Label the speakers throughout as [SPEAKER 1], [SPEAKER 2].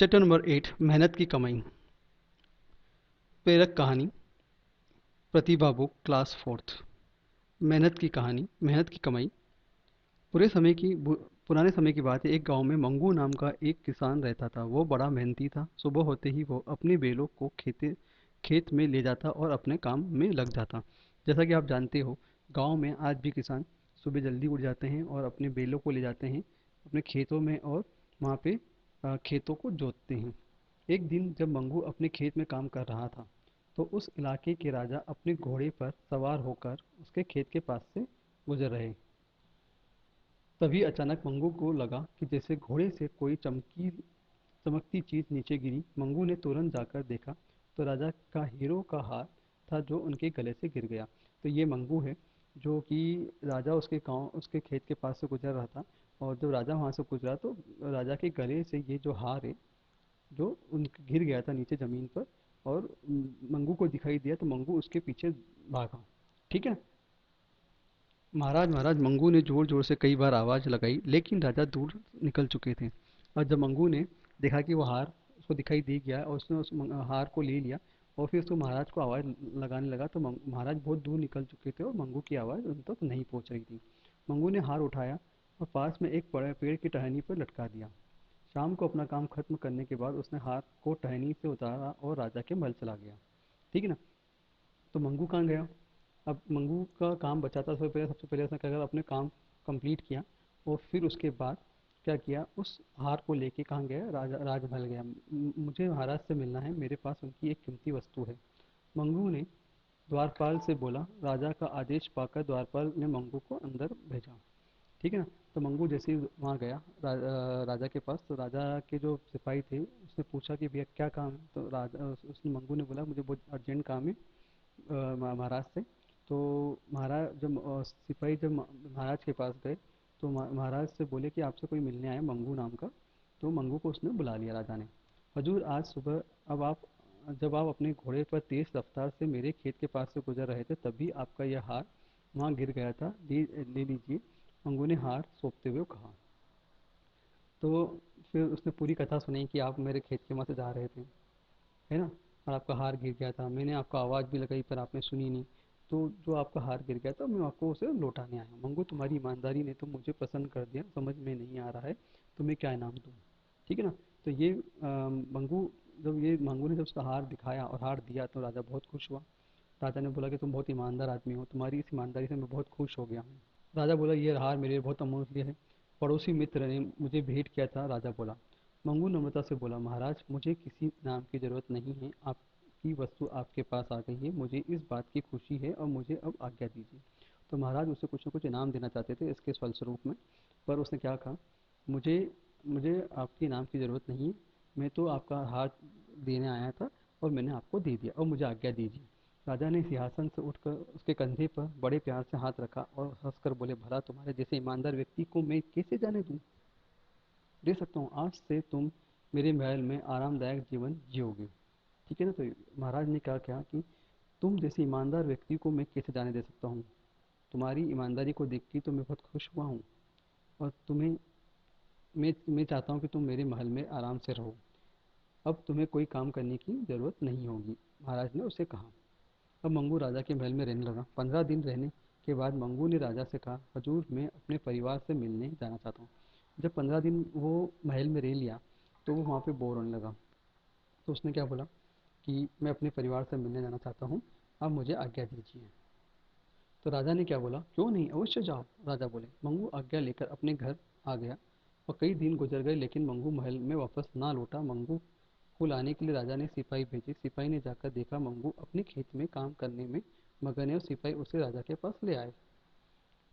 [SPEAKER 1] Chapter number 8 मेहनत की कमाई। प्रेरक कहानी। प्रतिभा बुक क्लास फोर्थ। मेहनत की कहानी, मेहनत की कमाई। पूरे समय की पुराने समय की बात है। एक गांव में मंगू नाम का एक किसान रहता था। वो बड़ा मेहनती था। सुबह होते ही वो अपने बैलों को खेत में ले जाता और अपने काम में लग जाता। जैसा कि आप जानते हो, गांव में आज भी किसान सुबह जल्दी उठ जाते हैं और अपने बैलों को ले जाते हैं अपने खेतों में, और वहाँ पे खेतों को जोतते हैं। एक दिन जब मंगू अपने खेत में काम कर रहा था, तो उस इलाके के राजा अपने घोड़े पर सवार होकर उसके खेत के पास से गुजर रहे। तभी अचानक मंगू को लगा कि जैसे घोड़े से कोई चमकती चीज नीचे गिरी। मंगू ने तुरंत जाकर देखा तो राजा का हीरो का हार था, जो उनके गले से गिर गया। तो ये मंगू है, जो कि राजा उसके खेत के पास से गुजर रहा था। और जब राजा वहां से गुजरा तो राजा के गले से ये जो हार है, जो उन गिर गया था नीचे ज़मीन पर, और मंगू को दिखाई दिया तो मंगू उसके पीछे भागा। ठीक है। महाराज महाराज, मंगू ने जोर जोर से कई बार आवाज़ लगाई, लेकिन राजा दूर निकल चुके थे। और जब मंगू ने देखा कि वो हार उसको दिखाई दे गया और उसने उस हार को ले लिया, और फिर उसको महाराज को आवाज़ लगाने लगा, तो महाराज बहुत दूर निकल चुके थे और मंगू की आवाज़ उन तक नहीं पहुंच रही थी। मंगू ने हार उठाया और पास में एक बड़े पेड़ की टहनी पर लटका दिया। शाम को अपना काम खत्म करने के बाद उसने हार को टहनी से उतारा और राजा के महल चला गया। ठीक है ना। तो मंगू कहाँ गया? अब मंगू का काम बचा था। सबसे पहले उसने क्या करा, अपने काम कंप्लीट किया। और फिर उसके बाद क्या किया, उस हार को लेके कहाँ गया, राजमहल गया। मुझे महाराज से मिलना है, मेरे पास उनकी एक कीमती वस्तु है। मंगू ने द्वारपाल से बोला। राजा का आदेश पाकर द्वारपाल ने मंगू को अंदर भेजा। ठीक है ना। तो मंगू जैसे ही वहाँ गया राजा के पास, तो राजा के जो सिपाही थे उसने पूछा कि भैया क्या काम है। तो राजा उसने मंगू ने बोला, मुझे बहुत अर्जेंट काम है महाराज से। तो महाराज जब सिपाही जब महाराज के पास गए, तो महाराज से बोले कि आपसे कोई मिलने आया मंगू नाम का। तो मंगू को उसने बुला लिया राजा ने। हजूर, आज सुबह जब आप अपने घोड़े पर तेज रफ्तार से मेरे खेत के पास से गुजर रहे थे, तभी आपका यह हार वहाँ गिर गया था। ले लीजिए। मंगू ने हार सौंपते हुए कहा। तो फिर उसने पूरी कथा सुनाई कि आप मेरे खेत के वहाँ से जा रहे थे, है ना, और आपका हार गिर गया था। मैंने आपको आवाज़ भी लगाई पर आपने सुनी नहीं। तो जो आपका हार गिर गया था, मैं आपको उसे लौटाने आया हूँ। मंगू, तुम्हारी ईमानदारी ने तो मुझे प्रसन्न कर दिया। समझ में नहीं आ रहा है तुम्हें क्या इनाम दूँ। ठीक है ना। तो ये मंगू ने जब उसका हार दिखाया और हार दिया, तो राजा बहुत खुश हुआ। राजा ने बोला कि तुम बहुत ईमानदार आदमी हो, तुम्हारी इस ईमानदारी से मैं बहुत खुश हो गया हूँ। राजा बोला, ये हार मेरे लिए बहुत अमूल्य है, पड़ोसी मित्र ने मुझे भेंट किया था। राजा बोला। मंगू नम्रता से बोला, महाराज मुझे किसी इनाम की जरूरत नहीं है, आपकी वस्तु आपके पास आ गई है, मुझे इस बात की खुशी है और मुझे अब आज्ञा दीजिए। तो महाराज उसे कुछ न कुछ इनाम देना चाहते थे इसके फलस्वरूप में, पर उसने क्या कहा, मुझे मुझे आपके इनाम की ज़रूरत नहीं है, मैं तो आपका हार देने आया था और मैंने आपको दे दिया, और मुझे आज्ञा दीजिए। राजा ने सिंहासन से उठकर उसके कंधे पर बड़े प्यार से हाथ रखा और हंसकर बोले, भला तुम्हारे जैसे ईमानदार व्यक्ति को मैं कैसे जाने दूं। दे सकता हूँ, आज से तुम मेरे महल में आरामदायक जीवन जियोगे। ठीक है ना। तो महाराज ने क्या कहा कि तुम जैसे ईमानदार व्यक्ति को मैं कैसे जाने दे सकता हूँ। तुम्हारी ईमानदारी को देख के तो मैं बहुत खुश हुआ हूँ, और मैं चाहता हूँ कि तुम मेरे महल में आराम से रहो। अब तुम्हें कोई काम करने की जरूरत नहीं होगी, महाराज ने उसे कहा। अब मंगू राजा के महल में रहने लगा। 15 दिन रहने के बाद मंगू ने राजा से कहा, हजूर मैं अपने परिवार से मिलने जाना चाहता हूँ। जब 15 दिन वो महल में रह लिया, तो वो वहाँ पे बोर होने लगा। तो उसने क्या बोला कि मैं अपने परिवार से मिलने जाना चाहता हूँ, अब मुझे आज्ञा दीजिए। तो राजा ने क्या बोला, क्यों नहीं, अवश्य जाओ। राजा बोले। मंगू आज्ञा लेकर अपने घर आ गया, और कई दिन गुजर गए लेकिन मंगू महल में वापस ना लौटा। मंगू को लाने के लिए राजा ने सिपाही भेजे। सिपाही ने जाकर देखा मंगू अपने खेत में काम करने में मगन है, और सिपाही उसे राजा के पास ले आए।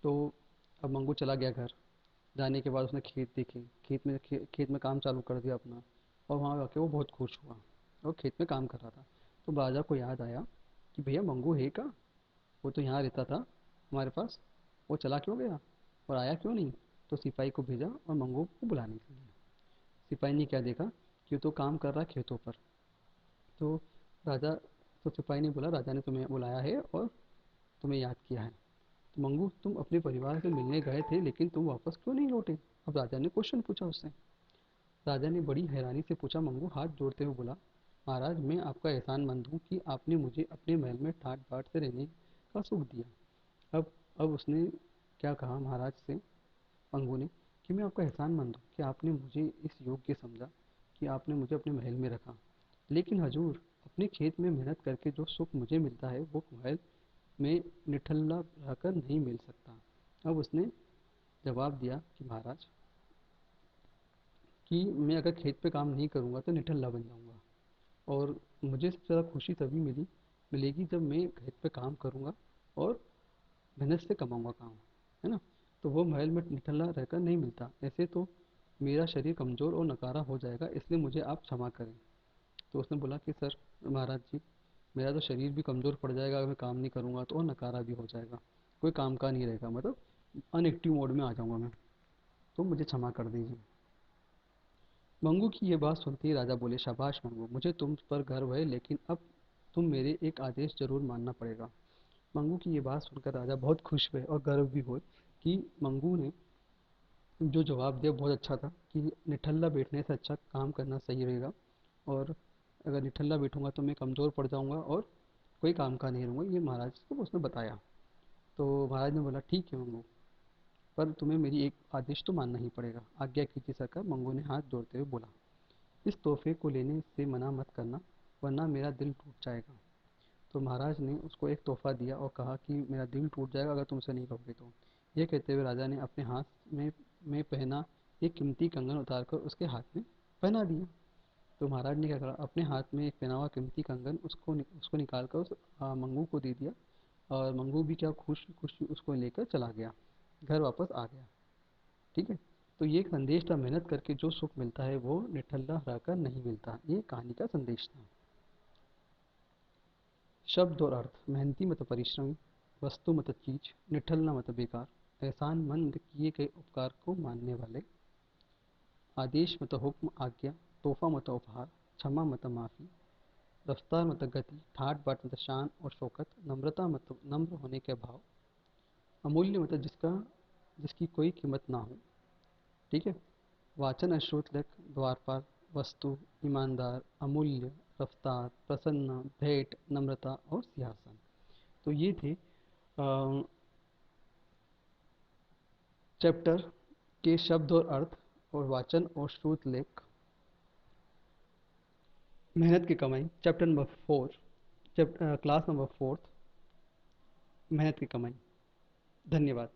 [SPEAKER 1] तो अब मंगू चला गया घर। जाने के बाद उसने खेत देखे, खेत में काम चालू कर दिया अपना, और वहाँ आके वो बहुत खुश हुआ और खेत में काम कर रहा था। तो राजा को याद आया कि भैया मंगू है का, वो तो यहाँ रहता था हमारे पास, वो चला क्यों गया और आया क्यों नहीं। तो सिपाही को भेजा और मंगू को बुलाने के लिए। सिपाही ने क्या देखा कि वो तो काम कर रहा है खेतों पर। तो राजा तो सिपाही ने बोला, राजा ने तुम्हें बुलाया है और तुम्हें याद किया है। तो मंगू, तुम अपने परिवार से मिलने गए थे लेकिन तुम वापस क्यों नहीं लौटे। अब राजा ने क्वेश्चन पूछा उससे। राजा ने बड़ी हैरानी से पूछा। मंगू हाथ जोड़ते हुए बोला, महाराज मैं आपका एहसानमंद हूँ कि आपने मुझे अपने महल में ठाट बाट से रहने का सुख दिया। अब उसने क्या कहा महाराज से, मंगू ने, कि मैं आपका एहसानमंद हूँ कि आपने मुझे इस योग्य समझा कि आपने मुझे अपने महल में रखा। लेकिन हजूर, अपने खेत में मेहनत करके जो सुख मुझे मिलता है वो महल में निठल्ला रहकर नहीं मिल सकता। अब उसने जवाब दिया कि महाराज, कि मैं अगर खेत पे काम नहीं करूँगा तो निठल्ला बन जाऊँगा, और मुझे सबसे ज़्यादा खुशी तभी मिलेगी जब मैं खेत पे काम करूँगा और मेहनत से कमाऊँगा काम, है ना। तो वो महल में निठल्ला रहकर नहीं मिलता। ऐसे तो मेरा शरीर कमज़ोर और नकारा हो जाएगा, इसलिए मुझे आप क्षमा करें। तो उसने बोला कि सर, महाराज जी, मेरा तो शरीर भी कमज़ोर पड़ जाएगा अगर मैं काम नहीं करूँगा तो, और नकारा भी हो जाएगा, कोई काम का नहीं रहेगा, मतलब अनएक्टिव मोड में आ जाऊँगा मैं, तो मुझे क्षमा कर दीजिए। मंगू की ये बात सुनते ही राजा बोले, शाबाश मंगू, मुझे तुम पर गर्व है, लेकिन अब तुम मेरे एक आदेश जरूर मानना पड़ेगा। मंगू की ये बात सुनकर राजा बहुत खुश हुए और गर्व भी हुए कि मंगू ने जो जवाब दिया बहुत अच्छा था, कि निठल्ला बैठने से अच्छा काम करना सही रहेगा, और अगर निठल्ला बैठूंगा तो मैं कमज़ोर पड़ जाऊंगा और कोई काम का नहीं रहूँगा, ये महाराज को उसने बताया। तो महाराज ने बोला, ठीक है मंगू, पर तुम्हें मेरी एक आदेश तो मानना ही पड़ेगा। आज्ञा कीजिए सरकार, मंगू ने हाथ जोड़ते हुए बोला। इस तोहफे को लेने से मना मत करना, वरना मेरा दिल टूट जाएगा। तो महाराज ने उसको एक तोहफा दिया और कहा कि मेरा दिल टूट जाएगा अगर तुम उसे नहीं लोगे तो। यह कहते हुए राजा ने अपने हाथ में पहना एक कीमती कंगन उतारकर उसके हाथ में पहना दिया। तो महाराज ने क्या करा, अपने हाथ में एक पहना हुआ कीमती कंगन उसको निकाल कर उस मंगू को दे दिया, और मंगू भी क्या खुश खुश उसको लेकर चला गया, घर वापस आ गया। ठीक है। तो ये एक संदेश था, मेहनत करके जो सुख मिलता है वो निठल्ला रहकर नहीं मिलता। ये कहानी का संदेश था। शब्द और अर्थ। मेहनती मतलब परिश्रमी, वस्तु मतलब चीज, निठल्ला मतलब बेकार, एहसानमंद किए गए उपकार को मानने वाले, आदेश मतलब हुक्म आज्ञा, तोहफा मतलब उपहार, क्षमा मतलब माफी, रफ्तार मतलब गति, ठाट बाट मतलब शान और शौकत, नम्रता मतलब नम्र होने के भाव, अमूल्य मतलब जिसकी कोई कीमत ना हो। ठीक है। वाचन अश्रुत लेख, द्वारपाल, वस्तु, ईमानदार, अमूल्य, रफ्तार, प्रसन्न, भेंट, नम्रता और सिंहासन। तो ये थे चैप्टर के शब्द और अर्थ, और वाचन और श्रुत लेख, मेहनत की कमाई, चैप्टर नंबर 4, क्लास नंबर 4, मेहनत की कमाई। धन्यवाद।